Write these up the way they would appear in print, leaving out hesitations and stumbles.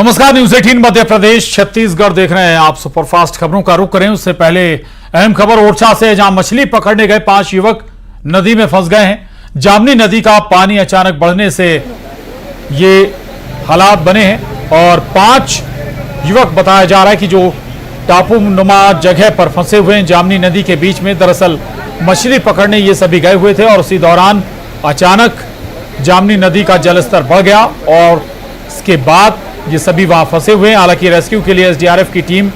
नमस्कार, न्यूज 18 मध्य प्रदेश छत्तीसगढ़ देख रहे हैं आप। सुपरफास्ट खबरों का रुख करें उससे पहले अहम खबर ओरछा से, जहां मछली पकड़ने गए 5 युवक नदी में फंस गए हैं। जामनी नदी का पानी अचानक बढ़ने से ये हालात बने हैं और 5 युवक बताया जा रहा है कि जो टापू नुमा जगह पर फंसे हुए हैं जामनी नदी के बीच में। दरअसल मछली पकड़ने ये सभी गए हुए थे और उसी दौरान अचानक जामनी नदी का जलस्तर बढ़ गया और इसके बाद ये सभी वहां फंसे हुए हैं। हालांकि रेस्क्यू के लिए एसडीआरएफ की टीम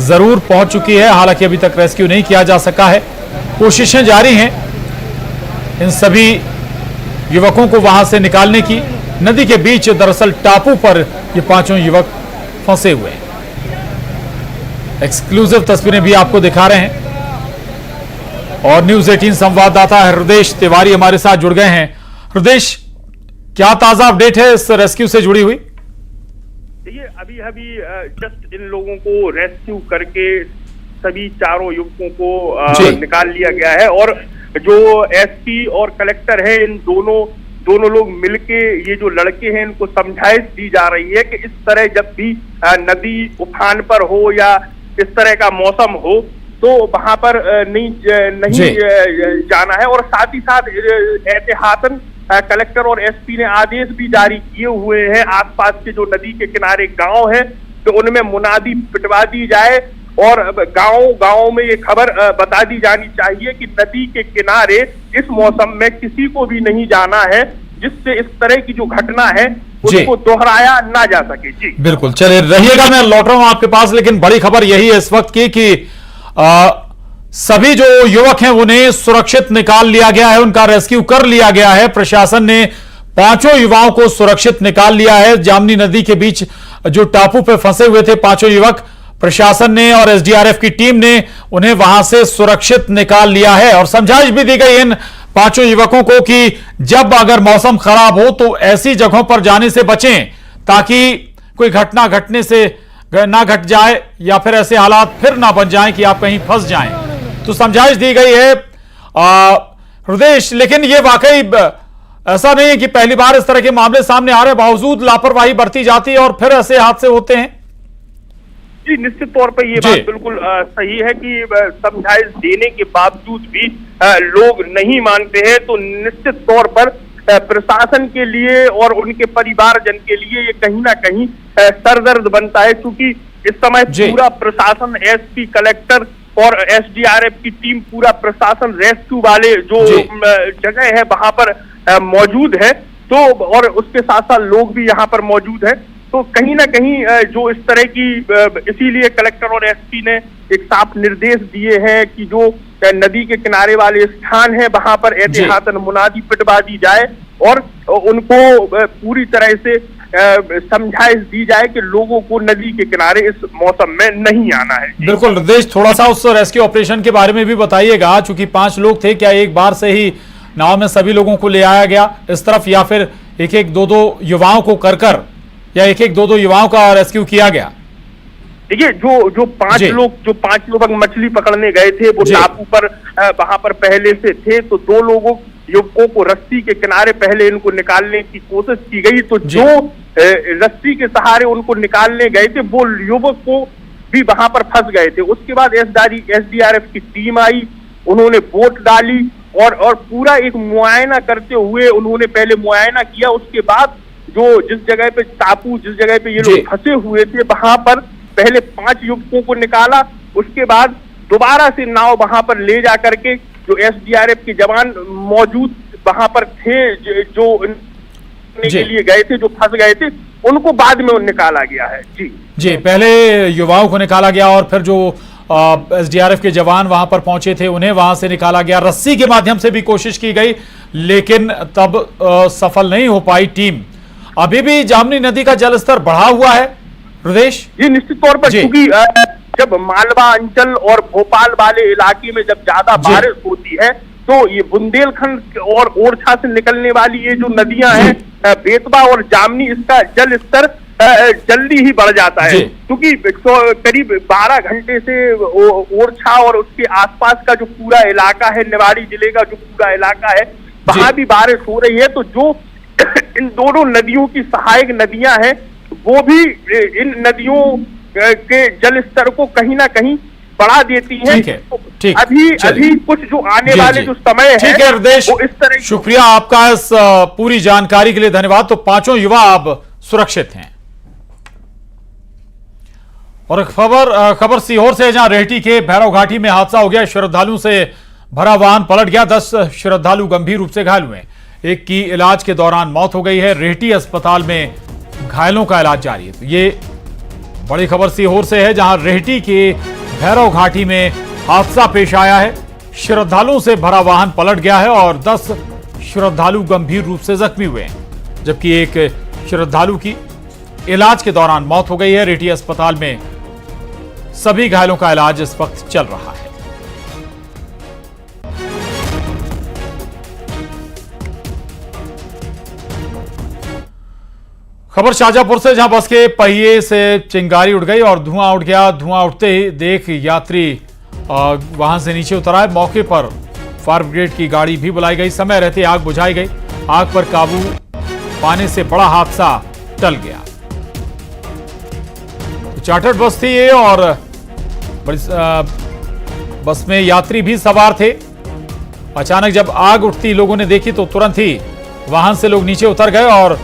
जरूर पहुंच चुकी है, हालांकि अभी तक रेस्क्यू नहीं किया जा सका है। कोशिशें जारी हैं इन सभी युवकों को वहां से निकालने की। नदी के बीच दरअसल टापू पर ये 5 युवक फंसे हुए हैं। एक्सक्लूसिव तस्वीरें भी आपको दिखा रहे हैं और न्यूज 18 संवाददाता हृदय तिवारी हमारे साथ जुड़ गए हैं। हृदय, क्या ताजा अपडेट है इस रेस्क्यू से जुड़ी हुई? देखिए, अभी जस्ट इन लोगों को रेस्क्यू करके सभी 4 युवकों को निकाल लिया गया है और जो एसपी और कलेक्टर है, इन दोनों लोग मिलके ये जो लड़के हैं इनको समझाइश दी जा रही है कि इस तरह जब भी नदी उफान पर हो या इस तरह का मौसम हो तो वहां पर नहीं जाना है। और साथ ही साथ एहतियातन कलेक्टर और एसपी ने आदेश भी जारी किए हुए हैं। आसपास के जो नदी के किनारे गांव है तो उनमें मुनादी पिटवा दी जाए और गांव में ये खबर बता दी जानी चाहिए कि नदी के किनारे इस मौसम में किसी को भी नहीं जाना है, जिससे इस तरह की जो घटना है उसको दोहराया ना जा सके। जी बिल्कुल, चलिए रहिएगा, मैं लौट रहा हूं आपके पास। लेकिन बड़ी खबर यही है इस वक्त की कि सभी जो युवक हैं उन्हें सुरक्षित निकाल लिया गया है, उनका रेस्क्यू कर लिया गया है। प्रशासन ने 5 युवाओं को सुरक्षित निकाल लिया है। जामनी नदी के बीच जो टापू पे फंसे हुए थे 5 युवक, प्रशासन ने और एसडीआरएफ की टीम ने उन्हें वहां से सुरक्षित निकाल लिया है और समझाइश भी दी गई इन 5 युवकों को कि जब अगर मौसम खराब हो तो ऐसी जगहों पर जाने से बचें ताकि कोई घटना घटने से ना घट जाए या फिर ऐसे हालात फिर ना बन जाएं कि आप कहीं फंस जाएं। तो समझाइश दी गई है हृदय। लेकिन ये वाकई ऐसा नहीं है कि पहली बार इस तरह के मामले सामने आ रहे, बावजूद लापरवाही बरती जाती है और फिर ऐसे हादसे होते हैं। जी, निश्चित तौर पर ये बात बिल्कुल सही है कि समझाइश देने के बावजूद भी लोग नहीं मानते हैं। तो निश्चित तौर पर प्रशासन के लिए और उनके परिवारजन के लिए ये कहीं ना कहीं सरदर्द बनता है, क्योंकि इस समय पूरा प्रशासन, एसपी, कलेक्टर और एसडीआरएफ की टीम, पूरा प्रशासन रेस्क्यू वाले जो जगह है वहां पर मौजूद है। तो और उसके साथ साथ लोग भी यहाँ पर मौजूद है। तो कहीं ना कहीं जो इस तरह की, इसीलिए कलेक्टर और एसपी ने एक साफ निर्देश दिए हैं कि जो नदी के किनारे वाले स्थान है वहां पर एहतियातन मुनादी पिटवा दी जाए और उनको पूरी तरह से समझाइश दी जाए कि लोगों को नदी के किनारे इस मौसम में नहीं आना है। बिल्कुल हृदय, थोड़ा सा उस रेस्क्यू ऑपरेशन के बारे में भी बताइएगा, चूंकि 5 लोग थे, क्या एक बार से ही नाव में सभी लोगों को ले आया गया इस तरफ या फिर एक 2 युवाओं को कर या एक 2 युवाओं का रेस्क्यू किया गया? देखिए, जो 5 लोग मछली पकड़ने गए थे वो टापू पर वहां पर पहले से थे। तो 2 युवकों को रस्सी के किनारे पहले इनको निकालने की कोशिश की गई। तो जो रस्सी के सहारे उनको निकालने गए थे वो युवक को भी वहां पर फंस गए थे। उसके बाद एसडीआरएफ की टीम आई, उन्होंने बोट डाली और पूरा एक मुआयना करते हुए उन्होंने पहले मुआयना किया। उसके बाद जिस जगह पे टापू, जिस जगह पे ये लोग फंसे हुए थे वहां पर पहले 5 युवकों को निकाला। उसके बाद दोबारा से नाव वहां पर ले जा करके जो एसडीआरएफ के जवान मौजूद वहां पर थे, जो के लिए गए थे, जो फंस गए थे, उनको बाद में निकाला गया है। जी, पहले युवाओं को निकाला गया और फिर जो एसडीआरएफ के जवान वहां पर पहुंचे थे उन्हें वहां से निकाला गया। रस्सी के माध्यम से भी कोशिश की गई लेकिन तब सफल नहीं हो पाई टीम। अभी भी जामनी नदी का जलस्तर बढ़ा हुआ है हृदय? जी, निश्चित तौर पर, क्योंकि जब मालवा अंचल और भोपाल वाले इलाके में जब ज्यादा बारिश होती है तो ये बुंदेलखंड और ओरछा से निकलने वाली ये जो नदियां हैं बेतवा और जामनी, इसका जल स्तर जल्दी ही बढ़ जाता है, क्योंकि करीब 12 घंटे से ओरछा और उसके आसपास का जो पूरा इलाका है, निवाड़ी जिले का जो पूरा इलाका है, वहां भी बारिश हो रही है। तो जो इन दोनों नदियों की सहायक नदियां हैं वो भी इन नदियों के जल स्तर को कहीं ना कहीं बढ़ा देती है। ठीक है, ठीक, अभी कुछ जो आने वाले जो समय है, ठीक है हृदेश, वो इस तरह। शुक्रिया आपका इस पूरी जानकारी के लिए, धन्यवाद। तो पांचों युवा अब सुरक्षित हैं। और एक खबर सीहोर से, जहां रेहटी के भैरव घाटी में हादसा हो गया। श्रद्धालुओं से भरा वाहन पलट गया, 10 श्रद्धालु गंभीर रूप से घायल हुए। एक की इलाज के दौरान मौत हो गई है। रेहटी अस्पताल में घायलों का इलाज जारी है। तो ये बड़ी खबर सीहोर से है, जहां रेहटी के भैरव घाटी में हादसा पेश आया है। श्रद्धालुओं से भरा वाहन पलट गया है और 10 श्रद्धालु गंभीर रूप से जख्मी हुए हैं, जबकि एक श्रद्धालु की इलाज के दौरान मौत हो गई है। रेहटी अस्पताल में सभी घायलों का इलाज इस वक्त चल रहा है। खबर शाजापुर से, जहां बस के पहिए से चिंगारी उड़ गई और धुआं उठ गया। धुआं उठते ही देख यात्री वाहन से नीचे उतर आए। मौके पर फायर ब्रिगेड की गाड़ी भी बुलाई गई। समय रहते आग बुझाई गई। आग पर काबू पाने से बड़ा हादसा टल गया। चार्टर्ड बस थी ये और बस में यात्री भी सवार थे। अचानक जब आग उठती लोगों ने देखी तो तुरंत ही वाहन से लोग नीचे उतर गए और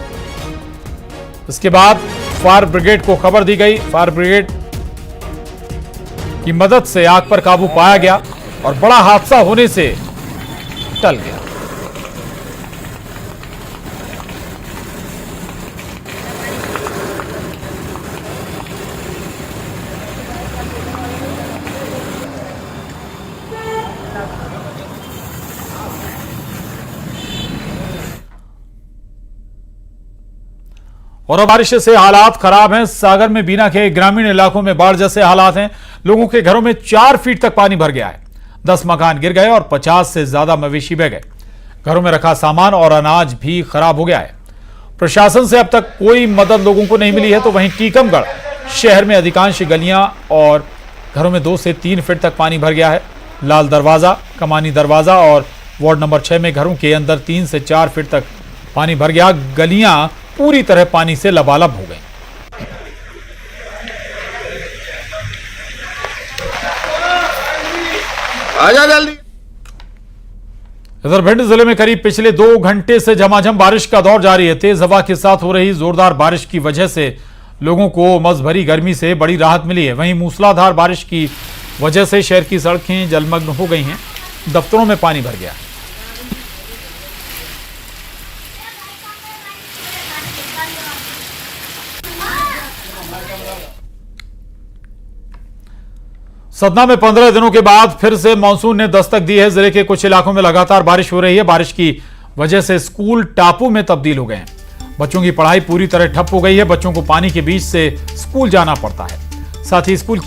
इसके बाद फायर ब्रिगेड को खबर दी गई। फायर ब्रिगेड की मदद से आग पर काबू पाया गया और बड़ा हादसा होने से टल गया। और बारिश से हालात खराब हैं। सागर में बीना के ग्रामीण इलाकों में बाढ़ जैसे हालात हैं। लोगों के घरों में 4 फीट तक पानी भर गया है। 10 मकान गिर गए और 50 से ज्यादा मवेशी बह गए। घरों में रखा सामान और अनाज भी खराब हो गया है। प्रशासन से अब तक कोई मदद लोगों को नहीं मिली है। तो वहीं टीकमगढ़ शहर में अधिकांश गलियां और घरों में 2 से 3 फीट तक पानी भर गया है। लाल दरवाजा, कमानी दरवाजा और वार्ड नंबर 6 में घरों के अंदर 3 से 4 फीट तक पानी भर गया। गलियां पूरी तरह पानी से लबालब हो गई। आजा जल्दी। इधर भिंड जिले में करीब पिछले 2 घंटे से झमाझम बारिश का दौर जारी है। तेज हवा के साथ हो रही जोरदार बारिश की वजह से लोगों को उमस भरी गर्मी से बड़ी राहत मिली है। वहीं मूसलाधार बारिश की वजह से शहर की सड़कें जलमग्न हो गई हैं। दफ्तरों में पानी भर गया। सतना में 15 दिनों के बाद फिर से मानसून ने दस्तक दी है। जिले के कुछ इलाकों में लगातार बारिश हो रही है। बारिश की वजह से स्कूल टापू में तब्दील हो गए हैं। बच्चों की पढ़ाई पूरी तरह ठप हो गई है। बच्चों को पानी के बीच से स्कूल जाना पड़ता है। साथ ही स्कूल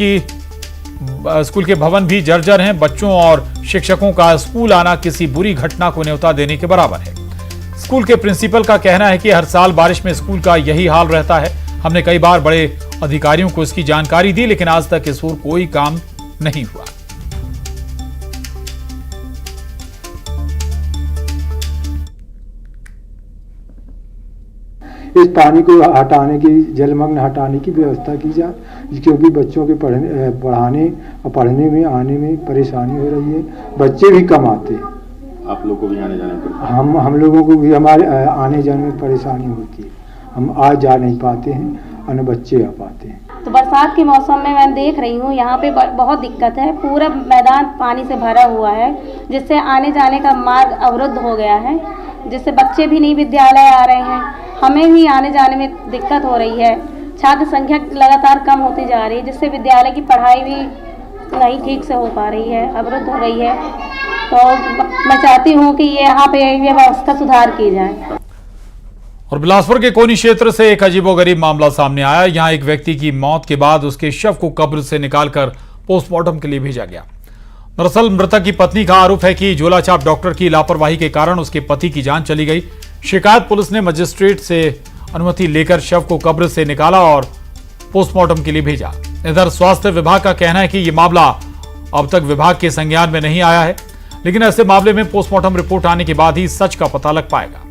के भवन भी जर्जर हैं। बच्चों और शिक्षकों का स्कूल आना किसी बुरी घटना को न्योता देने के बराबर है। स्कूल के प्रिंसिपल का कहना है कि हर साल बारिश में स्कूल का यही हाल रहता है। हमने कई बार बड़े अधिकारियों को इसकी जानकारी दी, लेकिन आज तक इस ओर कोई काम नहीं हुआ। इस पानी को हटाने की, जलमग्न हटाने की व्यवस्था की जाए, क्योंकि बच्चों के पढ़ाने और पढ़ने में आने में परेशानी हो रही है। बच्चे भी कम आते हैं। आप लोग को भी आने जाने पर हम लोगों को भी हमारे आने जाने में परेशानी होती है। हम आ जा नहीं पाते हैं और न बच्चे आ पाते हैं। तो बरसात के मौसम में मैं देख रही हूँ यहाँ पे बहुत दिक्कत है। पूरा मैदान पानी से भरा हुआ है, जिससे आने जाने का मार्ग अवरुद्ध हो गया है, जिससे बच्चे भी नहीं विद्यालय आ रहे हैं। हमें भी आने जाने में दिक्कत हो रही है। छात्र संख्या लगातार कम होती जा रही है, जिससे विद्यालय की पढ़ाई भी नहीं ठीक से हो पा रही है, अवरुद्ध हो रही है। तो मैं चाहती हूँ कि यहाँ पे ये व्यवस्था सुधार की जाए। और बिलासपुर के कोनी क्षेत्र से एक अजीबोगरीब मामला सामने आया। यहां एक व्यक्ति की मौत के बाद उसके शव को कब्र से निकालकर पोस्टमार्टम के लिए भेजा गया। दरअसल मृतक की पत्नी का आरोप है कि झोलाछाप डॉक्टर की लापरवाही के कारण उसके पति की जान चली गई। शिकायत पुलिस ने मजिस्ट्रेट से अनुमति लेकर शव को कब्र से निकाला और पोस्टमार्टम के लिए भेजा। इधर स्वास्थ्य विभाग का कहना है कि यह मामला अब तक विभाग के संज्ञान में नहीं आया है, लेकिन ऐसे मामले में पोस्टमार्टम रिपोर्ट आने के बाद ही सच का पता लग पाएगा।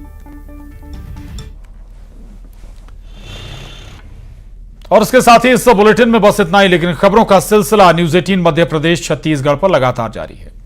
और इसके साथ ही इस बुलेटिन में बस इतना ही, लेकिन खबरों का सिलसिला न्यूज 18 मध्य प्रदेश छत्तीसगढ़ पर लगातार जारी है।